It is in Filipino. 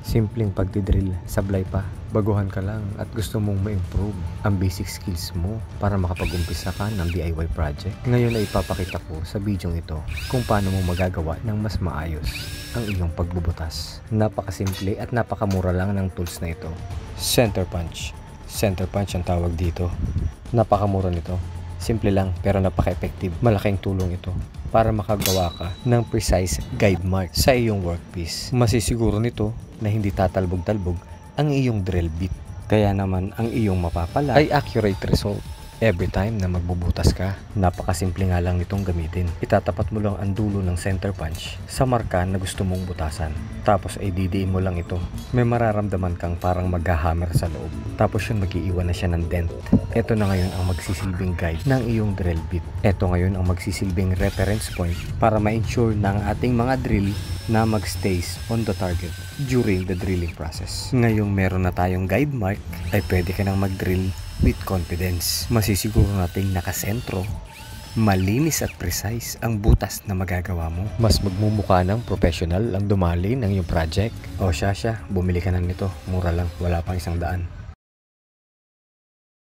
Simpleng pagdidrill, sablay pa. Baguhan ka lang at gusto mong ma-improve ang basic skills mo para makapag-umpisa ka ng DIY project. Ngayon ay ipapakita ko sa video ito kung paano mo magagawa ng mas maayos ang iyong pagbubutas. Napakasimple at napakamura lang ng tools na ito. Center punch. Center punch ang tawag dito. Napakamura nito. Simple lang pero napaka-effective. Malaking tulong ito para makagawa ka ng precise guide mark sa iyong workpiece. Masisiguro nito na hindi tatalbog-talbog ang iyong drill bit. Kaya naman ang iyong mapapala ay accurate result every time na magbubutas ka. Napakasimple nga lang nitong gamitin. Itatapat mo lang ang dulo ng center punch sa marka na gusto mong butasan. Tapos ay didiin mo lang ito. May mararamdaman kang parang maghahammer sa loob. Tapos yun mag-iiwan na siya ng dent. Ito na ngayon ang magsisilbing guide ng iyong drill bit. Ito ngayon ang magsisilbing reference point para ma-ensure na ang ating mga drill na magstays on the target during the drilling process. Ngayong meron na tayong guide mark ay pwede ka nang mag-drill with confidence. Masisiguro nating nakasentro, malinis at precise ang butas na magagawa mo. Mas magmumukha ng professional ang dumali ng iyong project. O siya, bumili ka na nito. Mura lang, wala pang 100.